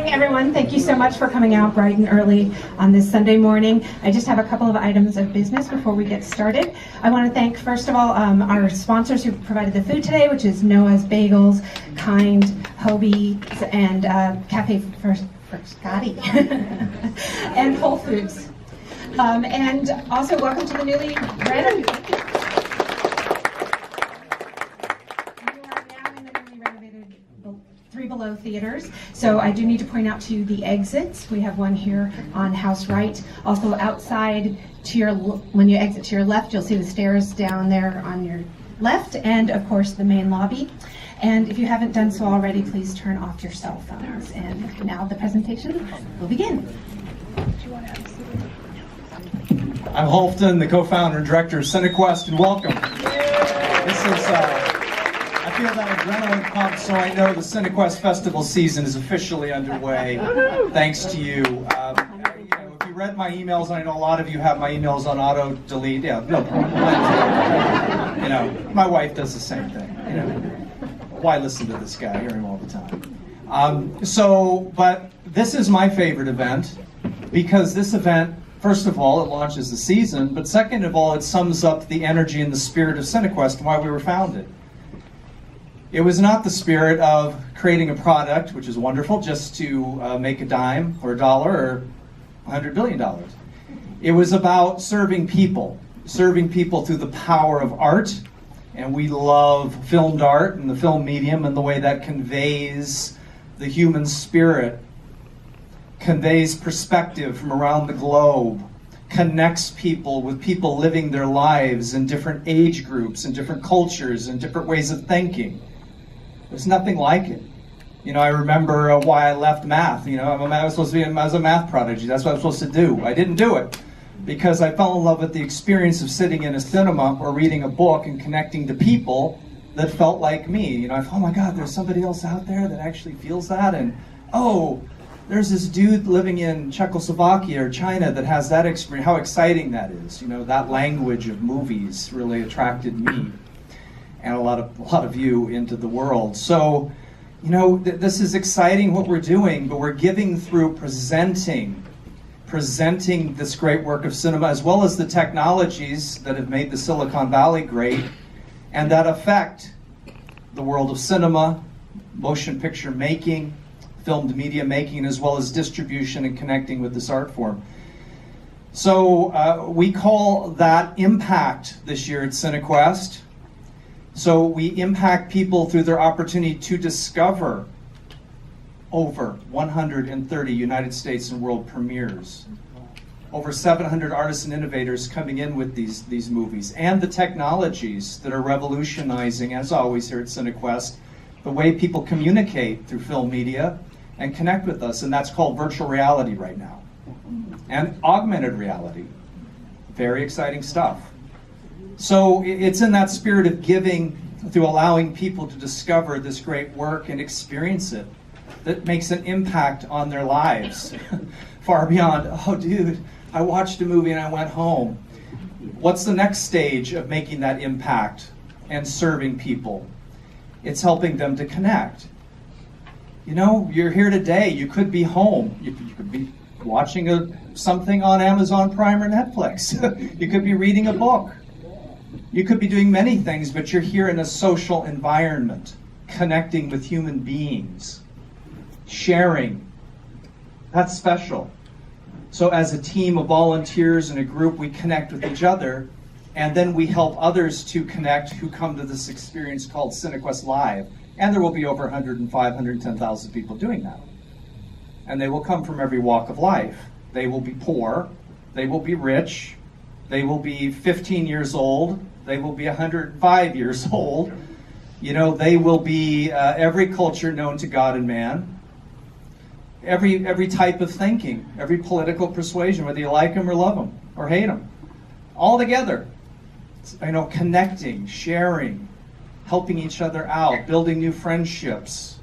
morning, everyone. Thank you so much for coming out bright and early on this Sunday morning. I just have a couple of items of business before we get started. I want to thank, first of all, our sponsors who provided the food today, which is Noah's Bagels, Kind, Hobie, and Cafe for Scotty, and Whole Foods. And also, welcome to the newly renovated. Three Below theaters. So I do need to point out to you the exits. We have one here on House Right. Also outside to your, when you exit to your left, you'll see the stairs down there on your left, and of course the main lobby. And if you haven't done so already, please turn off your cell phones. And now the presentation will begin. I'm Halfdan, the co-founder and director of Cinequest, and welcome. This is I feel that adrenaline pump, so I know the Cinequest Festival season is officially underway, thanks to you. If you read my emails, and I know a lot of you have my emails on auto-delete, yeah, no problem. My wife does the same thing. Why listen to this guy? I hear him all the time. But this is my favorite event, because this event, first of all, it launches the season, but second of all, it sums up the energy and the spirit of Cinequest and why we were founded. It was not the spirit of creating a product, which is wonderful, just to make a dime or a dollar or $100 billion. It was about serving people through the power of art. And we love filmed art and the film medium and the way that conveys the human spirit, conveys perspective from around the globe, connects people with people living their lives in different age groups and different cultures and different ways of thinking. There's nothing like it. I remember why I left math. I was a math prodigy. That's what I was supposed to do. I didn't do it because I fell in love with the experience of sitting in a cinema or reading a book and connecting to people that felt like me. I thought, oh my God, there's somebody else out there that actually feels that. And oh, there's this dude living in Czechoslovakia or China that has that experience. How exciting that is. That language of movies really attracted me and a lot of you into the world. So, this is exciting what we're doing, but we're giving through presenting this great work of cinema, as well as the technologies that have made the Silicon Valley great and that affect the world of cinema, motion picture making, filmed media making, as well as distribution and connecting with this art form. So we call that impact this year at Cinequest. So we impact people through their opportunity to discover over 130 United States and world premieres, over 700 artists and innovators coming in with these movies, and the technologies that are revolutionizing, as always here at Cinequest, the way people communicate through film media and connect with us, and that's called virtual reality right now, and augmented reality. Very exciting stuff. So it's in that spirit of giving, through allowing people to discover this great work and experience it, that makes an impact on their lives. Far beyond, oh dude, I watched a movie and I went home. What's the next stage of making that impact and serving people? It's helping them to connect. You're here today, you could be home. You could be watching something on Amazon Prime or Netflix. You could be reading a book. You could be doing many things, but you're here in a social environment, connecting with human beings, sharing. That's special. So as a team of volunteers and a group, we connect with each other, and then we help others to connect who come to this experience called Cinequest Live. And there will be over 105,000, 110,000 people doing that. And they will come from every walk of life. They will be poor, they will be rich, they will be 15 years old, they will be 105 years old. They will be every culture known to God and man, every type of thinking, every political persuasion, whether you like them or love them or hate them, all together. Connecting, sharing, helping each other out, building new friendships,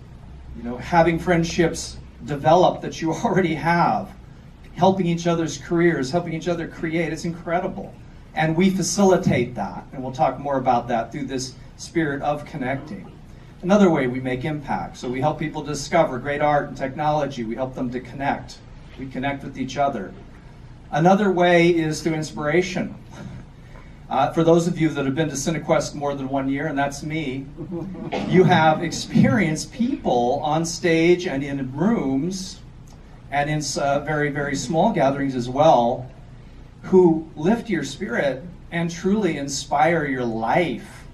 having friendships develop that you already have, helping each other's careers, helping each other create. It's incredible. And we facilitate that, and we'll talk more about that through this spirit of connecting. Another way we make impact. So we help people discover great art and technology. We help them to connect. We connect with each other. Another way is through inspiration. For those of you that have been to Cinequest more than 1 year, and that's me, you have experienced people on stage and in rooms and in very, very small gatherings as well, who lift your spirit and truly inspire your life.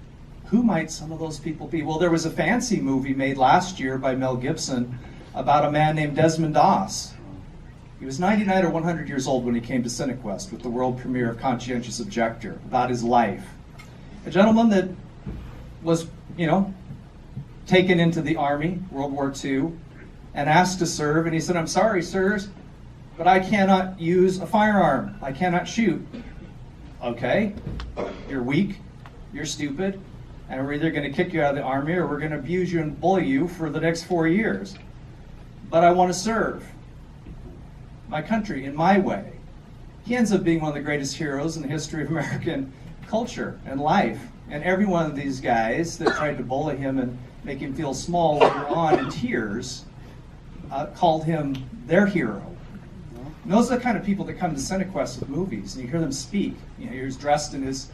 Who might some of those people be? Well, there was a fancy movie made last year by Mel Gibson about a man named Desmond Doss. He was 99 or 100 years old when he came to Cinequest with the world premiere of Conscientious Objector, about his life. A gentleman that was, taken into the Army, World War II, and asked to serve, and he said, "I'm sorry, sirs, but I cannot use a firearm. I cannot shoot." Okay, you're weak, you're stupid, and we're either going to kick you out of the Army or we're going to abuse you and bully you for the next 4 years. But I want to serve my country in my way. He ends up being one of the greatest heroes in the history of American culture and life. And every one of these guys that tried to bully him and make him feel small later on in tears called him their hero. And those are the kind of people that come to Cinequest with movies, and you hear them speak. He's dressed in his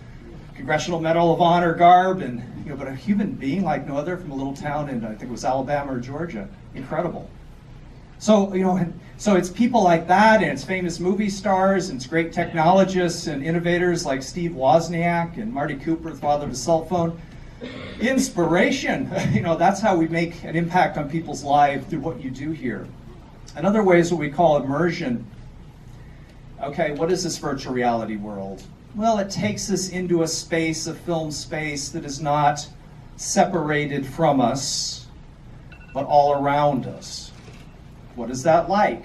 Congressional Medal of Honor garb, and but a human being like no other from a little town in, I think it was Alabama or Georgia. Incredible. So, so it's people like that, and it's famous movie stars, and it's great technologists and innovators like Steve Wozniak and Marty Cooper, the father of the cell phone. Inspiration, that's how we make an impact on people's lives through what you do here. Another way is what we call immersion. Okay, what is this virtual reality world? Well, it takes us into a space, a film space that is not separated from us, but all around us. What is that like?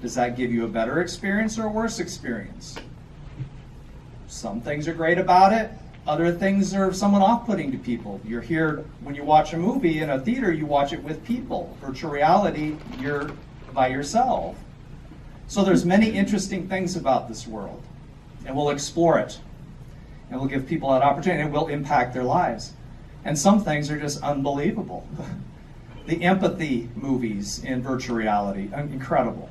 Does that give you a better experience or a worse experience? Some things are great about it. Other things are somewhat off-putting to people. You're here, when you watch a movie in a theater, you watch it with people. Virtual reality, you're by yourself. So there's many interesting things about this world, and we'll explore it. And we'll give people that opportunity, and it will impact their lives. And some things are just unbelievable. The empathy movies in virtual reality, incredible.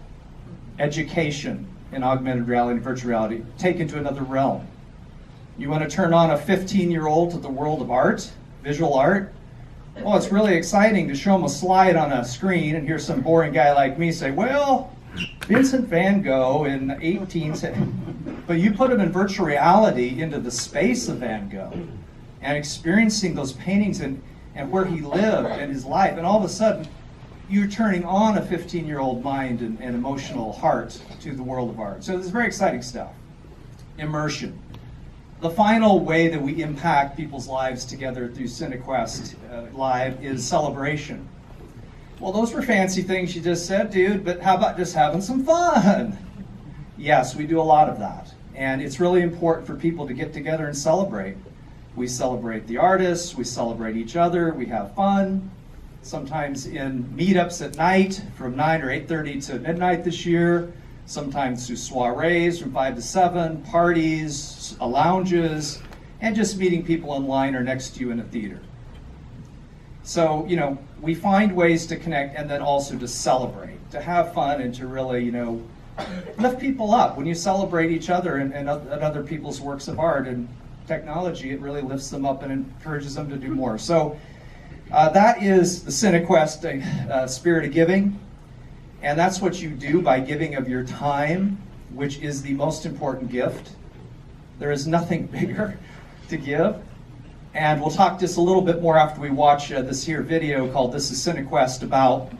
Education in augmented reality and virtual reality, taken to another realm. You want to turn on a 15-year-old to the world of art, visual art? Well, it's really exciting to show them a slide on a screen and hear some boring guy like me say, well, Vincent van Gogh in 18... But you put him in virtual reality into the space of Van Gogh and experiencing those paintings and where he lived and his life, and all of a sudden, you're turning on a 15-year-old mind and emotional heart to the world of art. So this is very exciting stuff. Immersion. The final way that we impact people's lives together through Cinequest Live is celebration. Well, those were fancy things you just said, dude, but how about just having some fun? Yes, we do a lot of that. And it's really important for people to get together and celebrate. We celebrate the artists, we celebrate each other, we have fun. Sometimes in meetups at night from 9 or 8:30 to midnight this year. Sometimes through soirees from 5 to 7, parties, lounges, and just meeting people online or next to you in a theater. So, we find ways to connect and then also to celebrate, to have fun and to really, lift people up. When you celebrate each other and other people's works of art and technology, it really lifts them up and encourages them to do more. So that is the Cinequest spirit of giving. And that's what you do by giving of your time, which is the most important gift. There is nothing bigger to give. And we'll talk just a little bit more after we watch this here video called This is Cinequest about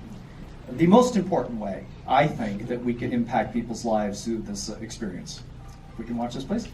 the most important way, I think, that we can impact people's lives through this experience. If we can watch this, please.